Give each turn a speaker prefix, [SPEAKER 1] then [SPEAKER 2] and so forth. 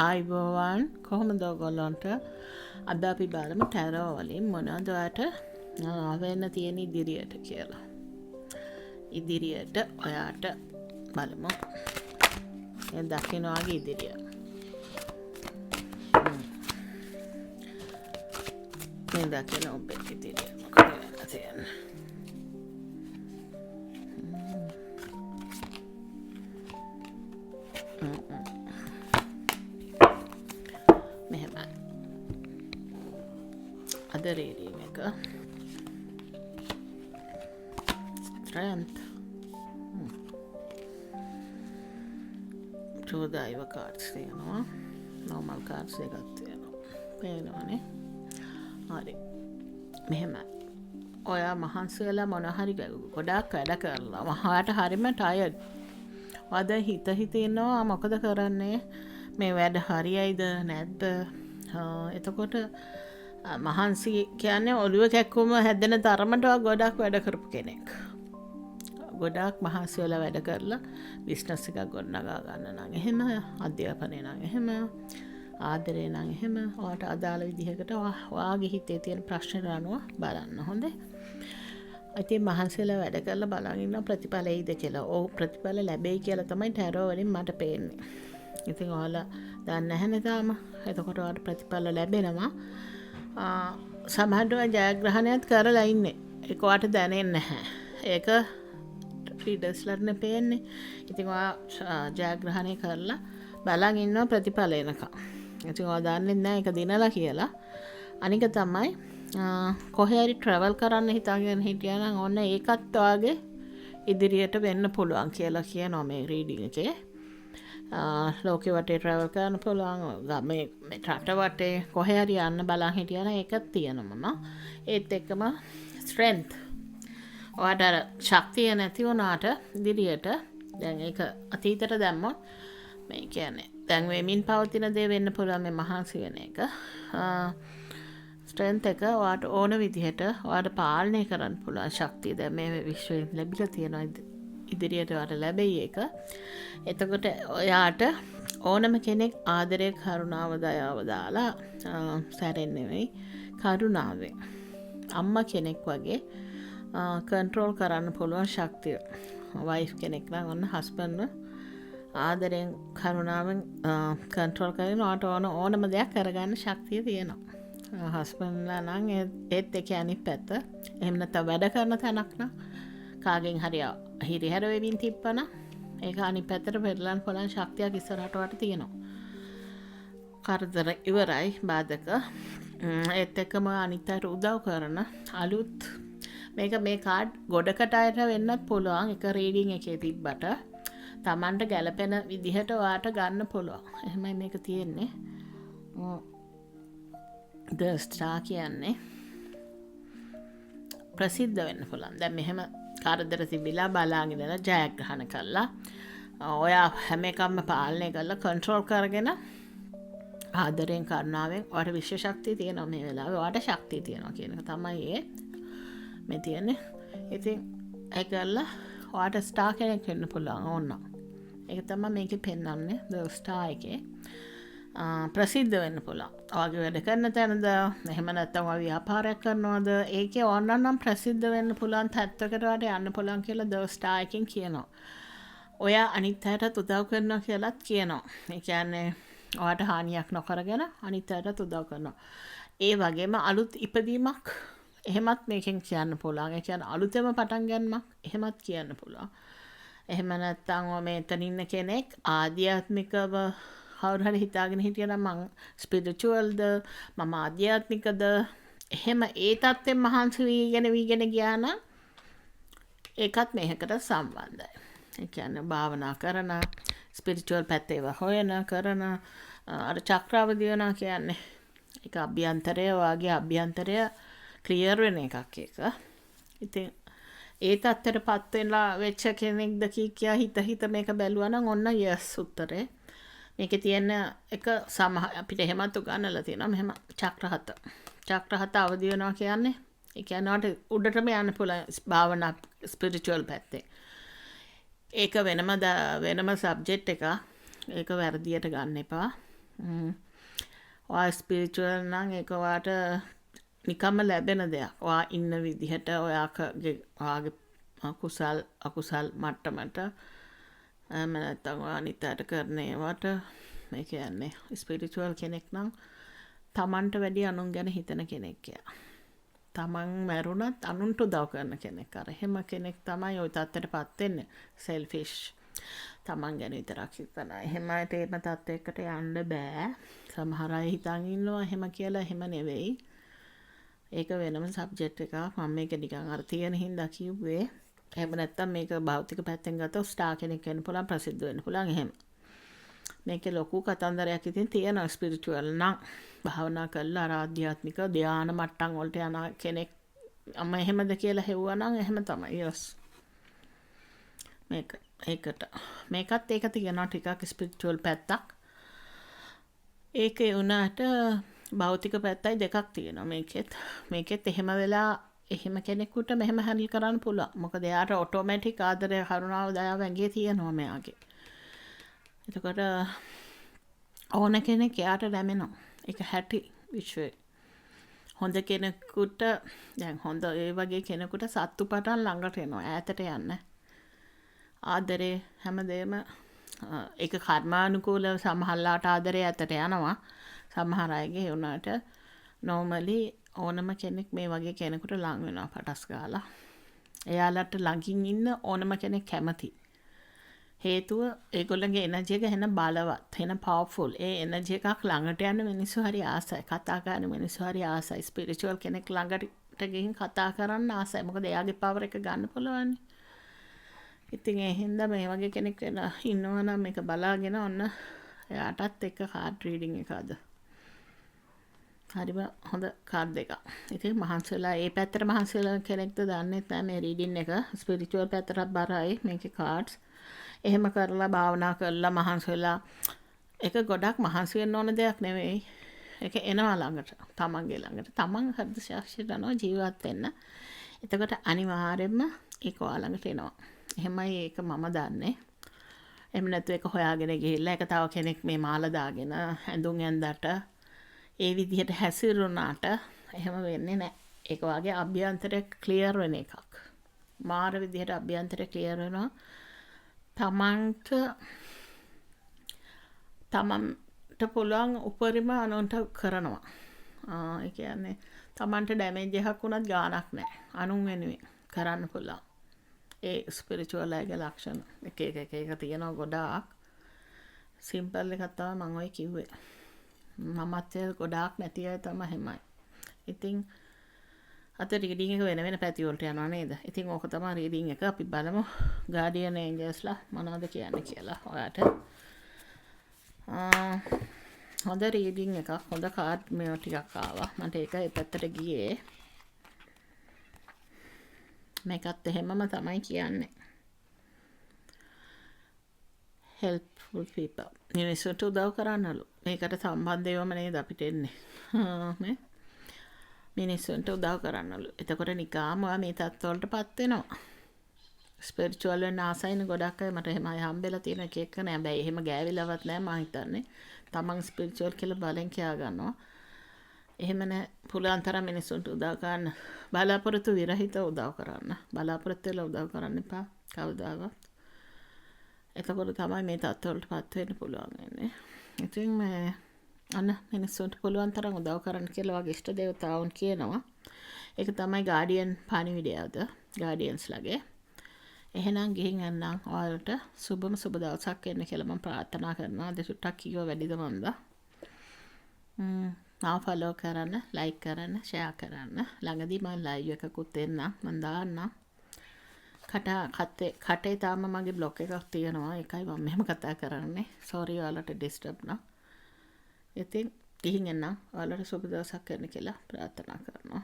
[SPEAKER 1] ආයිබෝවන් කොහොමද ඔයගොල්ලන්ට අද අපි බලමු ටැරෝ වලින් මොනවද ඔයාලට වෙන්න තියෙන ඉදිරියට කියලා. ඉදිරියට ඔයාට බලමු. දැන් දකින්න වගේ ඉදිරිය. මේ දකින්න ඔබේ ඉදිරිය මොකද වෙන්න තියෙන්නේ? මෙහෙමයි. අද රීඩින් එක strength චෝදායිව කාඩ්ස් තියෙනවා. normal cards එකක් තියෙනවා. පේනවනේ. හරි. මෙහෙමයි. ඔයා මහන්සි වෙලා මොන හරි ගොඩාක් වැඩ කරලා මහාට හරිම ටයර්ඩ්. වද හිත ඉන්නවා මොකද කරන්නේ? මේ වැඩ හරියයිද නැද්ද? එතකොට මහන්සි කියන්නේ ඔළුව කැක්කුම හැදෙන තරමට ගොඩක් වැඩ කරපු කෙනෙක්. ගොඩක් මහන්සි වෙලා වැඩ කරලා බිස්නස් එකක් ගොඩනගා ගන්න නම් එහෙම, අධ්‍යාපනය නම් එහෙම, ආදරේ නම් එහෙම, ඔයාට අදාළ විදිහකට ඔයාගේ හිතේ තියෙන ප්‍රශ්න අනුව බලන්න. හොඳේ. ඉතින් මහන්සි වෙලා වැඩ කරලා බලන් ඉන්න ප්‍රතිඵල එයිද කියලා. ඔව් ප්‍රතිඵල ලැබෙයි කියලා තමයි ටැරෝ වලින් මට පේන්නේ. ඉතින් ඔයාලා දන්නේ නැහැනේ තාම. එතකොට ඔයාලට ප්‍රතිඵල ලැබෙනවා. සමහරවිට ජයග්‍රහණයත් කරලා ඉන්නේ. ඒක ඔයාලට දැනෙන්නේ නැහැ. ඒක රීඩර්ස්ලර්නේ පේන්නේ. ඉතින් ඔයා ජයග්‍රහණය කරලා බලන් ඉන්නවා ප්‍රතිඵල එනකම්. ඉතින් ඔයා දන්නේ නැහැ ඒක දිනලා කියලා. අනික තමයි කොහේ හරි ට්‍රැවල් කරන්න හිතාගෙන හිටියා නම් ඔන්න ඒකත් ඔයාගේ ඉදිරියට වෙන්න පුළුවන් කියලා කියනවා මේ රීඩින් එකේ. ලෝකෙ වටේ ට්‍රැවල් කරන්න පුළුවන්, මේ රට වටේ කොහේ හරි යන්න බලන් හිටියා නම් ඒකත් තියෙනවම. ඒත් එක්කම ස්ට්‍රෙන්ත්. ඔයාට ශක්තිය නැති වුණාට ඉදිරියට දැන් ඒක අතීතයට දැම්මොත් මේ කියන්නේ දැන් වෙමින් පවතින දේ වෙන්න පුළුවන් මේ මහන්සි වෙන එක. ස්ට්‍රෙන්ත් එක ඔයාට ඕන විදිහට ඔයාට පාලනය කරන්න පුළුවන් ශක්තිය දැන් මේ විශ්වයෙන් ලැබිලා තියෙනවා. ඉදිරියට ඔයාට ලැබෙයි ඒක. එතකොට ඔයාට ඕනම කෙනෙක් ආදරය, කරුණාව, දයාව දාලා සැරෙන් නෙවෙයි කරුණාවෙන් අම්මා කෙනෙක් වගේ කන්ට්‍රෝල් කරන්න පුළුවන් ශක්තිය. වයිෆ් කෙනෙක් නම් ඔන්න හස්බන්ඩ්ව ආදරෙන් කරුණාවෙන් කන්ට්‍රෝල් කරගෙන ඔයාට ඕනම දෙයක් කරගන්න ශක්තිය තියෙනවා. හස්බන්ඩ්ලා නම් ඒත් එකේ අනිත් පැත්ත. එහෙම නැත්නම් වැඩ කරන තැනක් නම් කාගෙන් හරි හිරිහැර වෙමින් තිබ්බනම් ඒක අනිත් පැත්තට පෙරලන්න පුළුවන් ශක්තියක් ඉස්සරහට වට තියෙනවා. කරදර ඉවරයි බාධක. ඒත් එක්කම අනිත් අයට උදව් කරන අලුත් මේ කාඩ් ගොඩකට අයට වෙන්නත් පුළුවන්. එක රීඩින් එකේ තිබ්බට Tamanට ගැලපෙන විදිහට ඔයාට ගන්න පුළුවන්. එහෙමයි මේක තියෙන්නේ. The Star කියන්නේ ප්‍රසිද්ධ වෙන්න පුළුවන්. දැන් මෙහෙම කරදර තිබිලා බලාගෙන ඉඳලා ජයග්‍රහණ කළා. ඔයා හැම එකක්ම පාලනය කරලා කන්ට්‍රෝල් කරගෙන ආදරෙන් කරුණාවෙන් ඔයාට විශ්ව ශක්තිය තියෙනවා මේ වෙලාවේ. ඔයාට ශක්තිය තියෙනවා කියන එක තමයි මේ තියෙන්නේ. ඉතින් ඒක කරලා ඔයාට ස්ටාර් කෙනෙක් වෙන්න පුළුවන් ඕන. ඒක තමයි මේකේ පෙන්වන්නේ The Star එකේ. ප්‍රසිද්ධ වෙන්න පුළුවන්. ඔයාගේ වැඩ කරන තැනද, එහෙම නැත්නම් ඔයා ව්‍යාපාරයක් කරනවද, ඒකේ ඕනනම් ප්‍රසිද්ධ වෙන්න පුළුවන් තත්ත්වයකට ඔයාට යන්න පුළුවන් කියලා The Star එකෙන් කියනවා. ඔයා අනිත් අයටත් උදව් කරනවා කියලාත් කියනවා. ඒ කියන්නේ ඔයාට හානියක් නොකරගෙන අනිත් අයටත් උදව් කරනවා. ඒ වගේම අලුත් ඉපදීමක් එහෙමත් මේකෙන් කියන්න පුළුවන්. ඒ කියන්නේ අලුතෙම පටන් ගන්නමක් එහෙමත් කියන්න පුළුවන්. එහෙම නැත්නම් මේ එතන ඉන්න කෙනෙක් ආධ්‍යාත්මිකව කවුරු හරි හිතාගෙන හිටියනම් මං ස්පිරිචුවල්ද, මම ආධ්‍යාත්මිකද, එහෙම ඒ තත්ත්වෙන් මහන්සි වීගෙන ගියා නම් ඒකත් මේකට සම්බන්ධයි. ඒ කියන්නේ භාවනා කරන, ස්පිරිචුවල් පැත්තේ හොයන කරන අර චක්‍රාවදී වෙනවා කියන්නේ ඒක අභ්‍යන්තරය වාගේ අභ්‍යන්තරය ක්ලියර් වෙන එකක් ඒක. ඉතින් ඒ තත්ත්වයටපත් වෙලා වෙච්ච කෙනෙක්ද කියා හිත මේක බැලුවා නම් ඔන්න yes උත්තරේ. මේකේ තියෙන එක අපිට එහෙමත් උගන්වලා තියෙනවා. මෙහෙම චක්‍ර 7 අවදි වෙනවා කියන්නේ ඒ කියන්නේ උඩටම යන්න පුළුවන් භාවනා ස්පිරිචුවල් පැත්තේ. ඒක වෙනම සබ්ජෙක්ට් එකක්. ඒක වැරදියට ගන්න එපා. ඔයා ස්පිරිචුවල් නම් ඒක ඔයාට නිකම්ම ලැබෙන දෙයක්. ඔයා ඉන්න විදිහට ඔයාගේ කුසල් අකුසල් මට්ටමට එහෙම නැත්නම් ඔයා අනිත් අයට කරන ඒවට මේ කියන්නේ ස්පිරිචුවල් කෙනෙක් නම් තමන්ට වැඩි අනුන් ගැන හිතන කෙනෙක් කියලා. තමන් මැරුණත් අනුන්ට උදව් කරන කෙනෙක්. අර එහෙම කෙනෙක් තමයි ওই තත්ත්වයටපත් වෙන්නේ. සෙල්ෆිෂ්. තමන් ගැන විතරක් හිතන. එහෙම තේම තත්ත්වයකට යන්න බෑ. සමහර අය හිතන් ඉන්නවා එහෙම කියලා. එහෙම නෙවෙයි. ඒක වෙනම සබ්ජෙක්ට් එකක්. මම මේක නිකන් අර තියෙන හින්දා කිව්වේ. එහෙම නැත්තම් මේක භෞතික පැත්තෙන් ගත්තොත් ස්ටාර් කෙනෙක් වෙන්න පුළුවන්, ප්‍රසිද්ධ වෙන්න පුළුවන් එහෙම. මේකේ ලොකු කතන්දරයක් ඉතින් තියෙනවා ස්පිරිචුවල් නම්. භාවනා කළා අර ආධ්‍යාත්මික ධානා මට්ටම් වලට යන කෙනෙක් අම එහෙමද කියලා හෙව්වා නම් එහෙම තමයි. යස්. මේකත් ඒක තියෙනවා ටිකක් ස්පිරිචුවල් පැත්තක්. ඒකේ උනාට භෞතික පැත්තයි දෙකක් තියෙනවා මේකෙත් එහෙම වෙලා එහෙම කෙනෙකුට මෙහෙම හැන්ඩල් කරන්න පුළුවන්. මොකද එයාට ඔටෝමැටික් ආදරය කරුණාව දයාව ඇඟේ තියෙනවා මෙයාගේ. එතකොට ඕන කෙනෙක් එයාට නැමෙනවා. ඒක හැටි විශ්වයේ. හොඳ කෙනෙකුට දැන් හොඳ ඒ වගේ කෙනෙකුට සත්තු පටන් ළඟට එනවා. ඈතට යන්නේ. ආදරේ හැමදේම ඒක කර්මානුකූලව සමහරලාට ආදරේ ඈතට යනවා. සමහර අයගේ උනාට normally ඕනම කෙනෙක් මේ වගේ කෙනෙකුට ලං වෙනවා පටස් ගාලා. එයාලට ළඟින් ඉන්න ඕනම කෙනෙක් කැමති. හේතුව ඒගොල්ලන්ගේ එනර්ජි එක එන බලවත්, එන පවර්ෆුල්. ඒ එනර්ජි එකක් ළඟට යන මිනිස්සු හරි ආසයි. කතා කරන මිනිස්සු හරි ආසයි. ස්පිරිචුවල් කෙනෙක් ළඟට ගිහින් කතා කරන්න ආසයි. මොකද එයාගේ පවර් එක ගන්න පුළුවන්. ඉතින් ඒ හින්දා මේ වගේ කෙනෙක් ඉන්නවා නම් මේක බලාගෙන ඔන්න එයාටත් එක කාඩ් රීඩින් එකද. හරිම හොඳ කාඩ් එකක්. ඉතින් මහන්සිලා ඒ පැත්තට මහන්සිලා කෙනෙක්ද දන්නේ නැහැ මේ රීඩින් එක. ස්පිරිචුවල් පැත්තට බරයි මේකේ කාඩ්ස්. එහෙම කරලා භාවනා කරලා මහන්සිලා ඒක ගොඩක් මහන්සි වෙන්න ඕන දෙයක් නෙවෙයි. ඒක එනවා ළඟට. තමන්ගේ ළඟට. තමන් හරිද ශාස්ත්‍රයනවා ජීවත් වෙන්න. එතකොට අනිවාර්යෙන්ම ඒක ළඟට එනවා. එහෙමයි ඒක මම දන්නේ. එහෙම නැත්නම් ඒක හොයාගෙන ගිහිල්ලා ඒක තව කෙනෙක් මේ මාලා දාගෙන ඇඳුම් ඇඳට ඒ විදිහට හැසිරුණාට එහෙම වෙන්නේ නැහැ. ඒක වාගේ අභ්‍යන්තරය ක්ලියර් වෙන එකක්. මාර විදිහට අභ්‍යන්තරය ක්ලියර් වෙනවා. තමන්ට පුළුවන් උපරිම අනුන්ට කරනවා. ඒ කියන්නේ තමන්ට ඩැමේජ් එකක් වුණත් ගාණක් නැහැ. අනුන් වෙනුවෙන් කරන්න පුළුවන්. ඒ ස්පිරිචුවල් අයගේ ලක්ෂණ එක තියෙනවා ගොඩාක්. සිම්පල් එකක් තමයි මම ඔය කිව්වේ. මමත් ගොඩාක් නැති අය තමයි එහෙමයි. ඉතින් අත රීඩින් එක වෙන පැති වලට යනවා නේද? ඉතින් ඕක තමයි රීඩින් එක. අපි බලමු ගාඩියන් ඒන්ජල්ස්ලා මොනවද කියන්නේ කියලා ඔයාට. හොඳ රීඩින් එකක්. හොඳ කාඩ් මේ ටිකක් ආවා. මට ඒක ඒ පැත්තට ගියේ. මේකත් එහෙමම තමයි කියන්නේ. helpful people. මිනිස්සුන්ට උදව් කරන්නලු. මේකට සම්බන්ධ ඒවම නේද අපිට එන්නේ. මේ මිනිස්සුන්ට උදව් කරන්නලු. එතකොට නිකාම ඔයා මේ තත්ත්වවලටපත් වෙනවා. ස්පිරිචුවල් වෙන්න ආසයින ගොඩක් අය මට එහෙම අය හම්බෙලා තියෙන එක නෑ. හැබැයි එහෙම ගෑවිලවත් නෑ මම හිතන්නේ. තමන් ස්පිරිචුවල් කියලා බලෙන් කියා ගන්නවා. එහෙම නෑ පුළුවන් තරම් මිනිස්සුන්ට උදව් කරන්න. බලාපොරොත්තු විරහිත උදව් කරන්න. බලාපොරොත්තු වෙලා උදව් කරන්න එපා කවදාවත්. එතකොට තමයි මේ තත්ත්වවලටපත් වෙන්න පුළුවන් වෙන්නේ. ඉතින් මේ අන්න මිනිස්සුන්ට පුළුවන් තරම් උදව් කරන්න කියලා වගේ ඉෂ්ට දේවතාවුන් කියනවා. ඒක තමයි ගාඩියන් පණිවිඩයද ගාඩියන්ස්ලාගේ. එහෙනම් ගිහින් යන්නම් ඔයාලට සුබම සුබ දවසක් එන්න කියලා මම ප්‍රාර්ථනා කරනවා. අද සුට්ටක් කිව්ව වැඩිද මන්ද? මාව ෆලෝ කරන්න, ලයික් කරන්න, ෂෙයා කරන්න. ළඟදී මම ලයිව් එකකුත් එන්නම්. මම දාන්නම්. කටේ තාම මගේ බ්ලොග් එකක් තියෙනවා. ඒකයි මම මෙහෙම කතා කරන්නේ. සෝරි ඔයාලට ඩිස්ටර්බ් නම්. ඉතින් ගිහින් එන්න ඔයාලට සුබ දවසක් කරන්න කියලා ප්‍රාර්ථනා කරනවා.